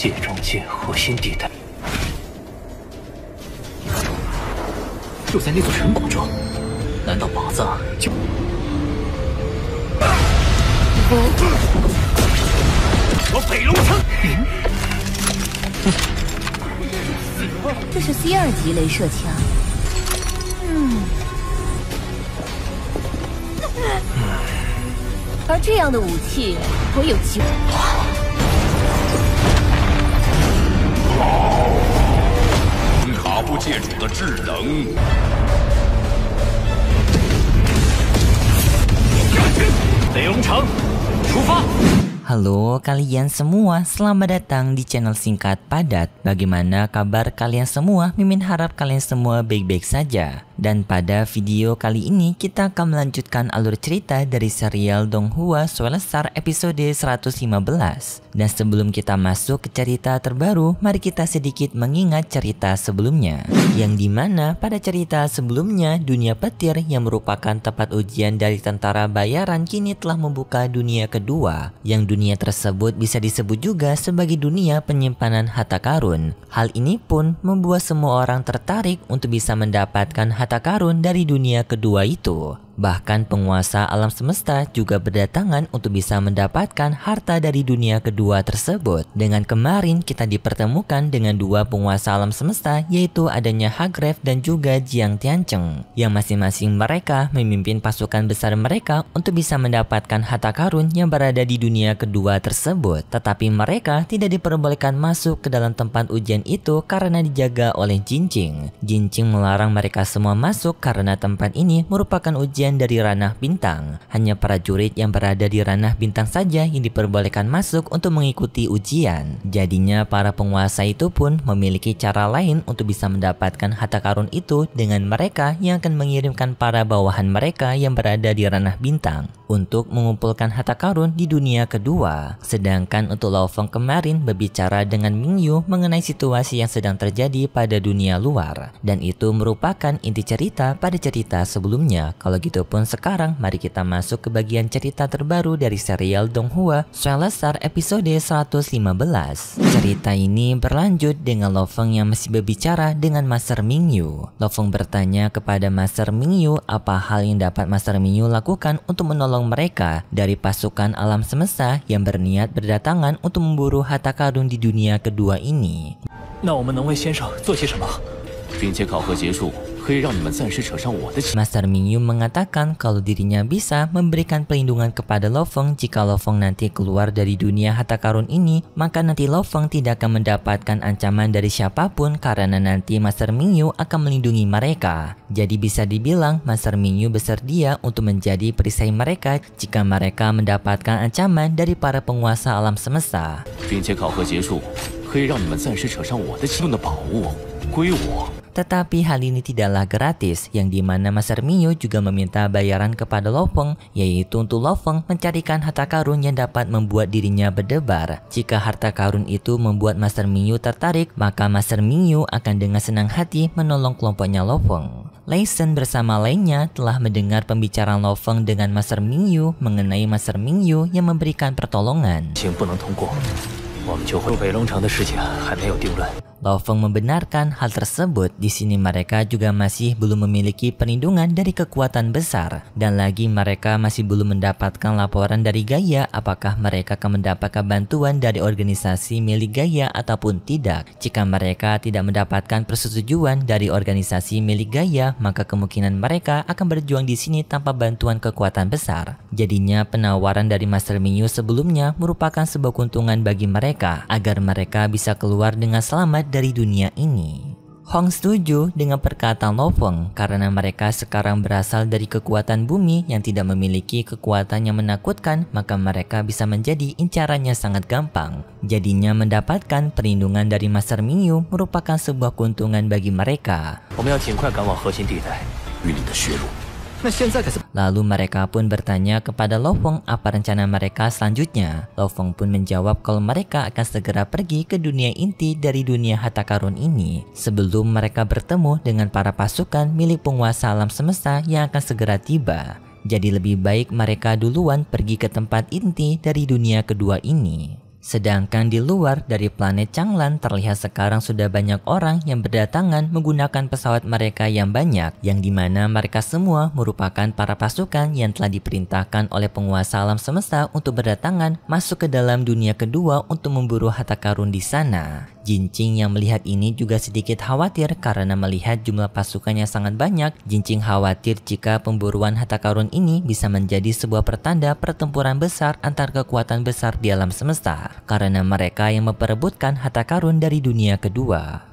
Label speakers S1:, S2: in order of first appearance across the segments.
S1: 界中界核心地带。就在那座城堡中，难道宝藏就？我北龙城。
S2: 这是 C2级镭射枪。而这样的武器，我有机会。
S3: 卡布界主的智能。
S1: 北龙城，出发。
S4: Halo kalian semua, selamat datang di channel singkat padat. Bagaimana kabar kalian semua? Mimin harap kalian semua baik-baik saja. Dan pada video kali ini kita akan melanjutkan alur cerita dari serial Donghua Soulstar episode 115. Dan sebelum kita masuk ke cerita terbaru, mari kita sedikit mengingat cerita sebelumnya. Yang dimana pada cerita sebelumnya, dunia petir yang merupakan tempat ujian dari tentara bayaran kini telah membuka dunia kedua. Yang dunia tersebut bisa disebut juga sebagai dunia penyimpanan harta karun. Hal ini pun membuat semua orang tertarik untuk bisa mendapatkan harta karun dari dunia kedua itu. Bahkan penguasa alam semesta juga berdatangan untuk bisa mendapatkan harta dari dunia kedua tersebut. Dengan kemarin kita dipertemukan dengan dua penguasa alam semesta, yaitu adanya Hagrave dan juga Jiang Tiancheng, yang masing-masing mereka memimpin pasukan besar mereka untuk bisa mendapatkan harta karun yang berada di dunia kedua tersebut. Tetapi mereka tidak diperbolehkan masuk ke dalam tempat ujian itu karena dijaga oleh Jinjing. Jinjing melarang mereka semua masuk karena tempat ini merupakan ujian dari ranah bintang. Hanya prajurit yang berada di ranah bintang saja yang diperbolehkan masuk untuk mengikuti ujian. Jadinya para penguasa itu pun memiliki cara lain untuk bisa mendapatkan harta karun itu dengan mereka yang akan mengirimkan para bawahan mereka yang berada di ranah bintang untuk mengumpulkan harta karun di dunia kedua. Sedangkan untuk Lao Feng kemarin berbicara dengan Mingyu mengenai situasi yang sedang terjadi pada dunia luar. Dan itu merupakan inti cerita pada cerita sebelumnya. Kalau gitu pun sekarang mari kita masuk ke bagian cerita terbaru dari serial Donghua Soulstar episode 115. Cerita ini berlanjut dengan Lao Feng yang masih berbicara dengan Master Mingyu. Lao Feng bertanya kepada Master Mingyu apa hal yang dapat Master Mingyu lakukan untuk menolong mereka dari pasukan alam semesta yang berniat berdatangan untuk memburu harta karun di dunia kedua ini.
S1: 那我们能为先生做些什么？
S3: 并且考核结束。 可以让你们暂时扯上我的情。
S4: Master Mingyu mengatakan kalau dirinya bisa memberikan perlindungan kepada Lao Feng jika Lao Feng nanti keluar dari dunia harta karun ini, maka nanti Lao Feng tidak akan mendapatkan ancaman dari siapapun karena nanti Master Mingyu akan melindungi mereka. Jadi bisa dibilang Master Mingyu bersedia untuk menjadi perisai mereka jika mereka mendapatkan ancaman dari para penguasa alam semesta.
S3: 并且考核结束，可以让你们暂时扯上我的情的宝物归我。
S4: Tetapi hal ini tidaklah gratis, yang dimana Master Mingyu juga meminta bayaran kepada Lao Feng, yaitu untuk Lao Feng mencarikan harta karun yang dapat membuat dirinya berdebar. Jika harta karun itu membuat Master Mingyu tertarik, maka Master Mingyu akan dengan senang hati menolong kelompoknya Lao Feng. Lei Shen bersama lainnya telah mendengar pembicaraan Lao Feng dengan Master Mingyu mengenai Master Mingyu yang memberikan pertolongan.
S1: 行不能通过，我们就会北龙城的事情还没有定论。
S4: Lao Feng membenarkan hal tersebut. Di sini mereka juga masih belum memiliki perlindungan dari kekuatan besar, dan lagi mereka masih belum mendapatkan laporan dari Gaia apakah mereka akan mendapatkan bantuan dari organisasi milik Gaia ataupun tidak. Jika mereka tidak mendapatkan persetujuan dari organisasi milik Gaia, maka kemungkinan mereka akan berjuang di sini tanpa bantuan kekuatan besar. Jadinya penawaran dari Master Mingyu sebelumnya merupakan sebuah keuntungan bagi mereka agar mereka bisa keluar dengan selamat dari dunia ini. Hong setuju dengan perkataan Lao Feng karena mereka sekarang berasal dari kekuatan bumi yang tidak memiliki kekuatan yang menakutkan, maka mereka bisa menjadi incarannya sangat gampang. Jadinya mendapatkan perlindungan dari Master Mingyu merupakan sebuah keuntungan bagi mereka.
S1: 我们要尽快赶往核心地带，
S3: 与你的血路。
S4: Lalu mereka pun bertanya kepada Lao Feng apa rencana mereka selanjutnya. Lao Feng pun menjawab kalau mereka akan segera pergi ke dunia inti dari dunia harta karun ini sebelum mereka bertemu dengan para pasukan milik penguasa alam semesta yang akan segera tiba. Jadi lebih baik mereka duluan pergi ke tempat inti dari dunia kedua ini. Sedangkan di luar dari planet Changlan terlihat sekarang sudah banyak orang yang berdatangan menggunakan pesawat mereka yang banyak, yang dimana mereka semua merupakan para pasukan yang telah diperintahkan oleh penguasa alam semesta untuk berdatangan masuk ke dalam dunia kedua untuk memburu harta karun di sana. Jinqing yang melihat ini juga sedikit khawatir karena melihat jumlah pasukannya sangat banyak. Jinqing khawatir jika pemburuan harta karun ini bisa menjadi sebuah pertanda pertempuran besar antar kekuatan besar di alam semesta, karena mereka yang memperebutkan harta karun dari dunia kedua.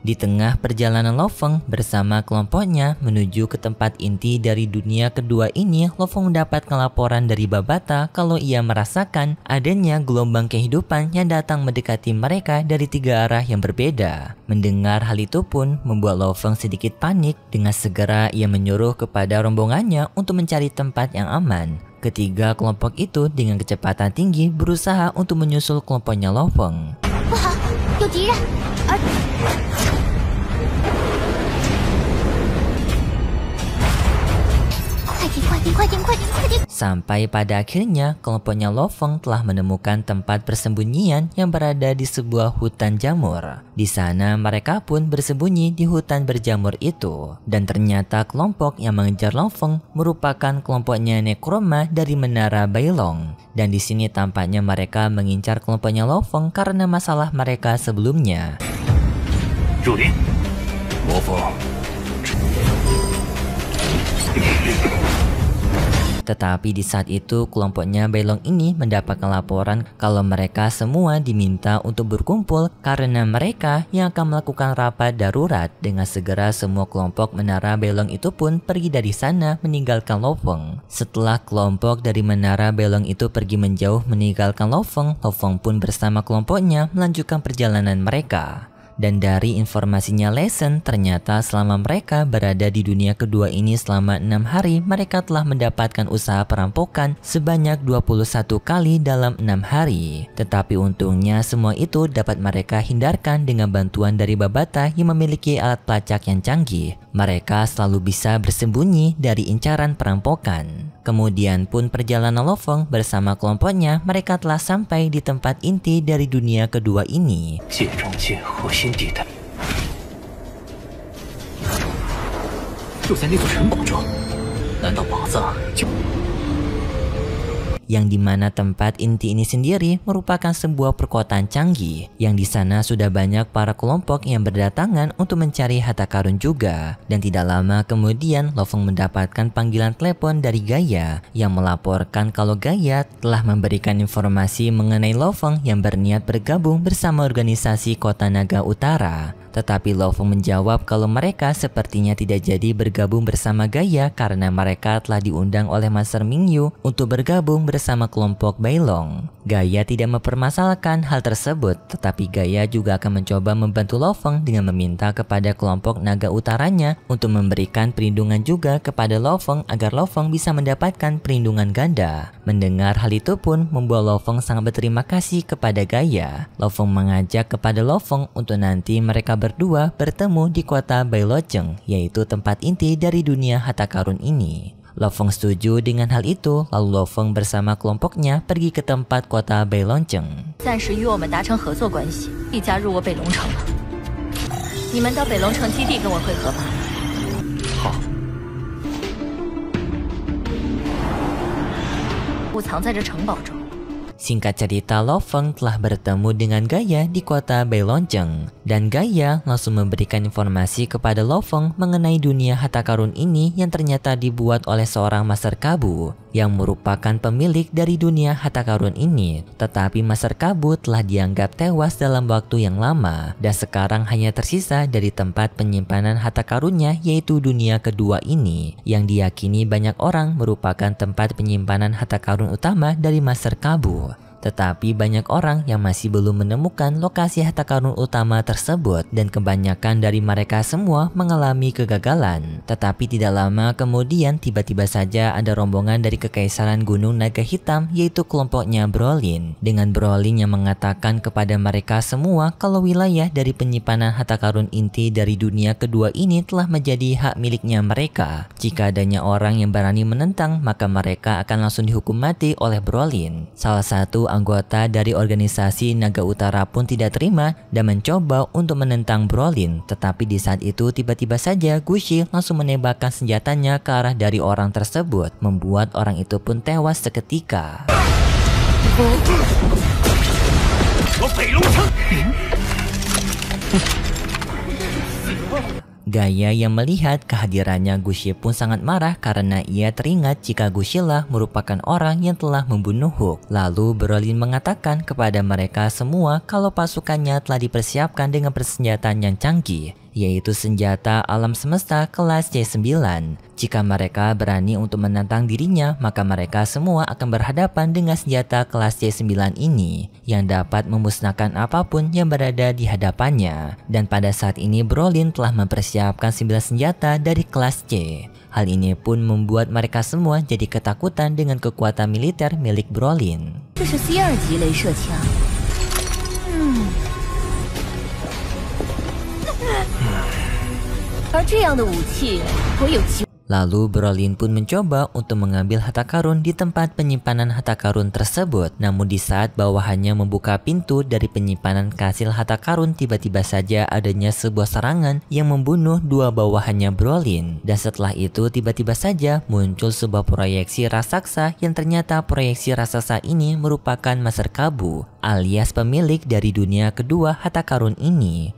S4: Di tengah perjalanan Lo Feng bersama kelompoknya menuju ke tempat inti dari dunia kedua ini, Lo Feng mendapatkan laporan dari Babata kalau ia merasakan adanya gelombang kehidupan yang datang mendekati mereka dari 3 arah yang berbeda. Mendengar hal itu pun membuat Lo Feng sedikit panik. Dengan segera ia menyuruh kepada rombongannya untuk mencari tempat yang aman. Ketiga kelompok itu dengan kecepatan tinggi berusaha untuk menyusul kelompoknya Lo Feng. Sampai pada akhirnya kelompoknya Lo Feng telah menemukan tempat persembunyian yang berada di sebuah hutan jamur. Di sana mereka pun bersembunyi di hutan berjamur itu. Dan ternyata kelompok yang mengejar Lo Feng merupakan kelompoknya Necroma dari Menara Bailong. Dan di sini tampaknya mereka mengincar kelompoknya Lo Feng karena masalah mereka sebelumnya.
S1: Lo Feng.
S4: Tetapi di saat itu kelompoknya Bailong ini mendapatkan laporan kalau mereka semua diminta untuk berkumpul karena mereka yang akan melakukan rapat darurat. Dengan segera semua kelompok Menara Bailong itu pun pergi dari sana meninggalkan Lo Feng. Setelah kelompok dari Menara Bailong itu pergi menjauh meninggalkan Lo Feng pun bersama kelompoknya melanjutkan perjalanan mereka. Dan dari informasinya Lesson, ternyata selama mereka berada di dunia kedua ini selama 6 hari, mereka telah mendapatkan usaha perampokan sebanyak 21 kali dalam 6 hari. Tetapi untungnya semua itu dapat mereka hindarkan dengan bantuan dari Babata yang memiliki alat pelacak yang canggih. Mereka selalu bisa bersembunyi dari incaran perampokan. Kemudian pun perjalanan Lo Feng bersama kelompoknya, mereka telah sampai di tempat inti dari dunia kedua ini. Yang dimana tempat inti ini sendiri merupakan sebuah perkotaan canggih, yang di sana sudah banyak para kelompok yang berdatangan untuk mencari harta karun juga. Dan tidak lama kemudian Lo Feng mendapatkan panggilan telepon dari Gaia yang melaporkan kalau Gaia telah memberikan informasi mengenai Lo Feng yang berniat bergabung bersama organisasi Kota Naga Utara. Tetapi Lo Feng menjawab kalau mereka sepertinya tidak jadi bergabung bersama Gaia karena mereka telah diundang oleh Master Mingyu untuk bergabung bersama kelompok Bailong. Gaia tidak mempermasalahkan hal tersebut, tetapi Gaia juga akan mencoba membantu Lo Feng dengan meminta kepada kelompok Naga Utaranya untuk memberikan perlindungan juga kepada Lo Feng agar Lo Feng bisa mendapatkan perlindungan ganda. Mendengar hal itu pun membuat Lo Feng sangat berterima kasih kepada Gaia. Lo Feng mengajak kepada Lo Feng untuk nanti mereka berdua bertemu di kota Bailoceng, yaitu tempat inti dari dunia harta karun ini. Lo Feng setuju dengan hal itu, lalu Lo Feng bersama kelompoknya pergi ke tempat kota Bailoceng. Singkat cerita, Lo Feng telah bertemu dengan Gaia di kota Bailoceng. Dan Gaia langsung memberikan informasi kepada Lo Feng mengenai dunia harta karun ini yang ternyata dibuat oleh seorang Master Kabu yang merupakan pemilik dari dunia harta karun ini. Tetapi Master Kabu telah dianggap tewas dalam waktu yang lama dan sekarang hanya tersisa dari tempat penyimpanan harta karunnya, yaitu dunia kedua ini yang diyakini banyak orang merupakan tempat penyimpanan harta karun utama dari Master Kabu. Tetapi banyak orang yang masih belum menemukan lokasi harta karun utama tersebut dan kebanyakan dari mereka semua mengalami kegagalan. Tetapi tidak lama kemudian tiba-tiba saja ada rombongan dari Kekaisaran Gunung Naga Hitam, yaitu kelompoknya Brolin. Dengan Brolin yang mengatakan kepada mereka semua kalau wilayah dari penyimpanan harta karun inti dari dunia kedua ini telah menjadi hak miliknya mereka. Jika adanya orang yang berani menentang, maka mereka akan langsung dihukum mati oleh Brolin. Salah satu anggota dari organisasi Naga Utara pun tidak terima dan mencoba untuk menentang Brolin. Tetapi di saat itu tiba-tiba saja Gushi langsung menembakkan senjatanya ke arah dari orang tersebut, membuat orang itu pun tewas seketika. Gaia yang melihat kehadirannya Gushi pun sangat marah karena ia teringat jika Gushi lah merupakan orang yang telah membunuh Hook. Lalu Brolin mengatakan kepada mereka semua kalau pasukannya telah dipersiapkan dengan persenjataan yang canggih, yaitu senjata alam semesta kelas C9. Jika mereka berani untuk menantang dirinya, maka mereka semua akan berhadapan dengan senjata kelas C9 ini yang dapat memusnahkan apapun yang berada di hadapannya. Dan pada saat ini Brolin telah mempersiapkan 9 senjata dari kelas C. Hal ini pun membuat mereka semua jadi ketakutan dengan kekuatan militer milik Brolin.
S2: 这是 C2 级镭射枪。而这样的武器，我有机会。
S4: Lalu Brolin pun mencoba untuk mengambil harta karun di tempat penyimpanan harta karun tersebut. Namun di saat bawahannya membuka pintu dari penyimpanan hasil harta karun, tiba-tiba saja adanya sebuah serangan yang membunuh dua bawahannya Brolin. Dan setelah itu tiba-tiba saja muncul sebuah proyeksi raksasa yang ternyata proyeksi raksasa ini merupakan Master Kabu, alias pemilik dari dunia kedua harta karun ini.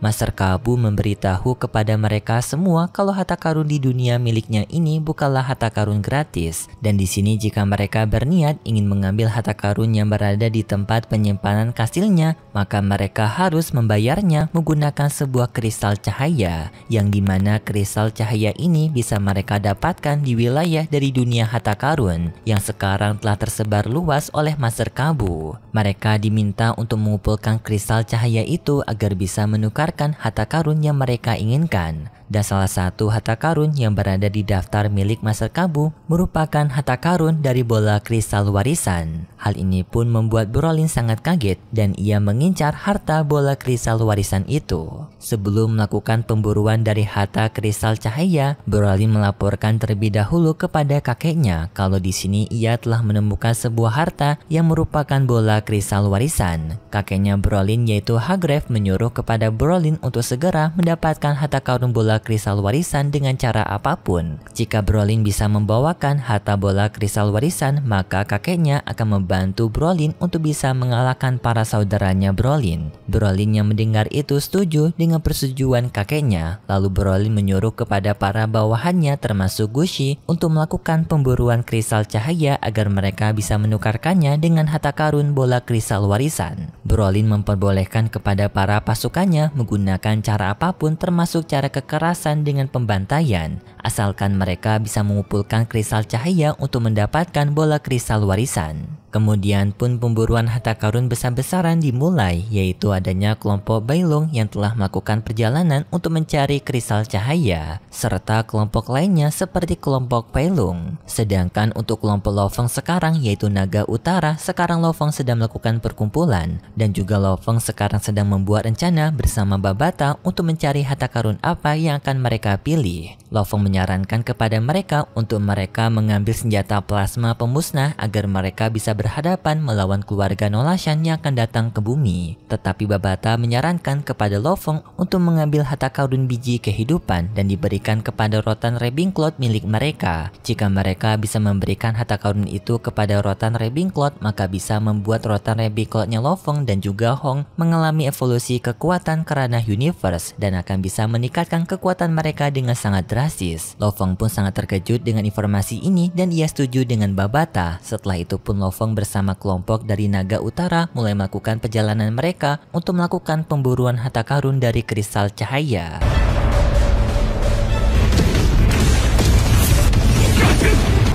S4: Master Kabu memberitahu kepada mereka semua kalau harta karun di dunia miliknya ini bukanlah harta karun gratis. Dan di sini jika mereka berniat ingin mengambil harta karun yang berada di tempat penyimpanan kastilnya, maka mereka harus membayarnya menggunakan sebuah kristal cahaya, yang dimana kristal cahaya ini bisa mereka dapatkan di wilayah dari dunia harta karun yang sekarang telah tersebar luas oleh Master Kabu. Mereka diminta untuk mengumpulkan kristal cahaya itu agar bisa menukarkan harta karun yang mereka inginkan. Dan salah satu harta karun yang berada di daftar milik Master Kabu merupakan harta karun dari bola kristal warisan. Hal ini pun membuat Brolin sangat kaget dan ia mengincar harta bola kristal warisan itu. Sebelum melakukan pemburuan dari harta kristal cahaya, Brolin melaporkan terlebih dahulu kepada kakeknya kalau di sini ia telah menemukan sebuah harta yang merupakan bola kristal warisan. Kakeknya Brolin yaitu Hagrev menyuruh kepada Brolin untuk segera mendapatkan harta karun bola kristal warisan dengan cara apapun. Jika Brolin bisa membawakan harta bola kristal warisan, maka kakeknya akan membantu Brolin untuk bisa mengalahkan para saudaranya Brolin. Brolin yang mendengar itu setuju dengan persetujuan kakeknya. Lalu Brolin menyuruh kepada para bawahannya termasuk Gushi untuk melakukan pemburuan kristal cahaya agar mereka bisa menukarkannya dengan harta karun bola kristal warisan. Brolin memperbolehkan kepada para pasukannya menggunakan cara apapun termasuk cara kekerasan dengan pembantaian, asalkan mereka bisa mengumpulkan kristal cahaya untuk mendapatkan bola kristal warisan. Kemudian pun pemburuan harta karun besar-besaran dimulai, yaitu adanya kelompok Bailong yang telah melakukan perjalanan untuk mencari kristal cahaya, serta kelompok lainnya seperti kelompok Bailong. Sedangkan untuk kelompok Lofeng sekarang yaitu Naga Utara, sekarang Lofeng sedang melakukan perkumpulan, dan juga Lofeng sekarang sedang membuat rencana bersama Babata untuk mencari harta karun apa yang akan mereka pilih. Lofeng menyarankan kepada mereka untuk mereka mengambil senjata plasma pemusnah agar mereka bisa berhadapan melawan keluarga Nolashan yang akan datang ke bumi. Tetapi Babata menyarankan kepada Lofeng untuk mengambil harta karun biji kehidupan dan diberikan kepada rotan Ravenclaw milik mereka. Jika mereka bisa memberikan harta karun itu kepada rotan Ravenclaw, maka bisa membuat rotan Ravenclaw-nya Lofeng dan juga Hong mengalami evolusi kekuatan kerana universe dan akan bisa meningkatkan kekuatan mereka dengan sangat drastis. Lofeng pun sangat terkejut dengan informasi ini dan ia setuju dengan Babata. Setelah itu pun Lofeng bersama kelompok dari Naga Utara mulai melakukan perjalanan mereka untuk melakukan pemburuan harta karun dari kristal cahaya.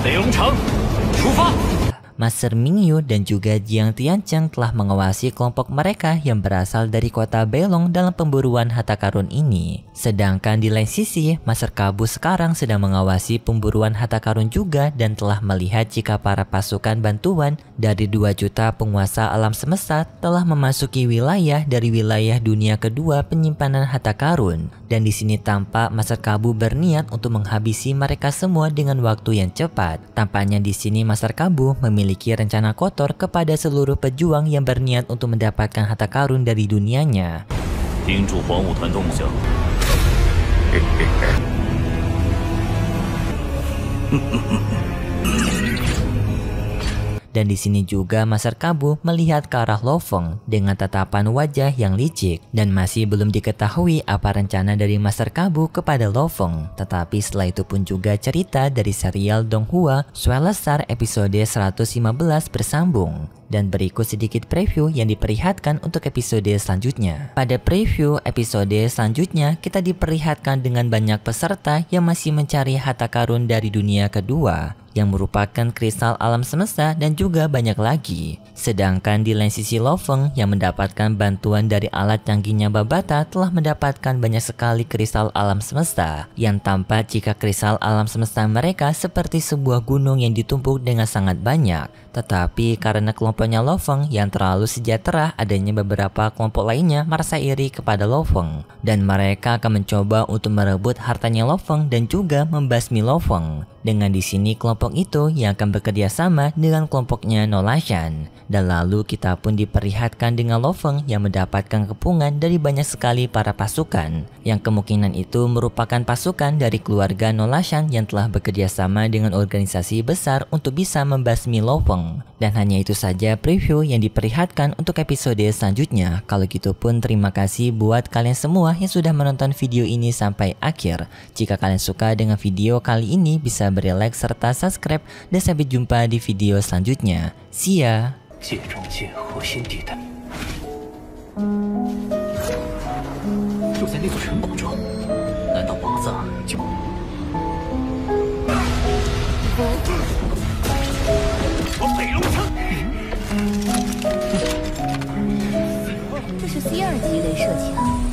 S1: 北龙城，出发！
S4: Master Mingyu dan juga Jiang Tiancheng telah mengawasi kelompok mereka yang berasal dari kota Belong dalam pemburuan harta karun ini. Sedangkan di lain sisi, Master Kabu sekarang sedang mengawasi pemburuan harta karun juga dan telah melihat jika para pasukan bantuan dari 2 juta penguasa alam semesta telah memasuki wilayah dari wilayah dunia kedua penyimpanan harta karun. Dan di sini tampak Master Kabu berniat untuk menghabisi mereka semua dengan waktu yang cepat. Tampaknya di sini Master Kabu memiliki rencana kotor kepada seluruh pejuang yang berniat untuk mendapatkan harta karun dari dunianya. Dan di sini juga Master Kabu melihat ke arah Lo Feng dengan tatapan wajah yang licik dan masih belum diketahui apa rencana dari Master Kabu kepada Lo Feng. Tetapi setelah itu pun juga cerita dari serial Donghua Swelesar episode 115 bersambung. Dan berikut sedikit preview yang diperlihatkan untuk episode selanjutnya. Pada preview episode selanjutnya, kita diperlihatkan dengan banyak peserta yang masih mencari harta karun dari dunia kedua, yang merupakan kristal alam semesta dan juga banyak lagi. Sedangkan di lain sisi Lo Feng yang mendapatkan bantuan dari alat canggihnya Babata telah mendapatkan banyak sekali kristal alam semesta, yang tampak jika kristal alam semesta mereka seperti sebuah gunung yang ditumpuk dengan sangat banyak. Tetapi karena kelompoknya Lo Feng yang terlalu sejahtera, adanya beberapa kelompok lainnya merasa iri kepada Lo Feng, dan mereka akan mencoba untuk merebut hartanya Lo Feng dan juga membasmi Lo Feng. Dengan di sini kelompok itu yang akan bekerja sama dengan kelompoknya Nolashan. Dan lalu kita pun diperlihatkan dengan Lo Feng yang mendapatkan kepungan dari banyak sekali para pasukan, yang kemungkinan itu merupakan pasukan dari keluarga Nolashan yang telah bekerja sama dengan organisasi besar untuk bisa membasmi Lo Feng. Dan hanya itu saja preview yang diperlihatkan untuk episode selanjutnya. Kalau gitu pun terima kasih buat kalian semua yang sudah menonton video ini sampai akhir. Jika kalian suka dengan video kali ini, bisa beri like serta subscribe, dan sampai jumpa di video selanjutnya. See ya!
S1: 界中界核心地带，就在那座城堡中，难道宝藏就？我北龙城，
S2: 这是 C2级镭射枪。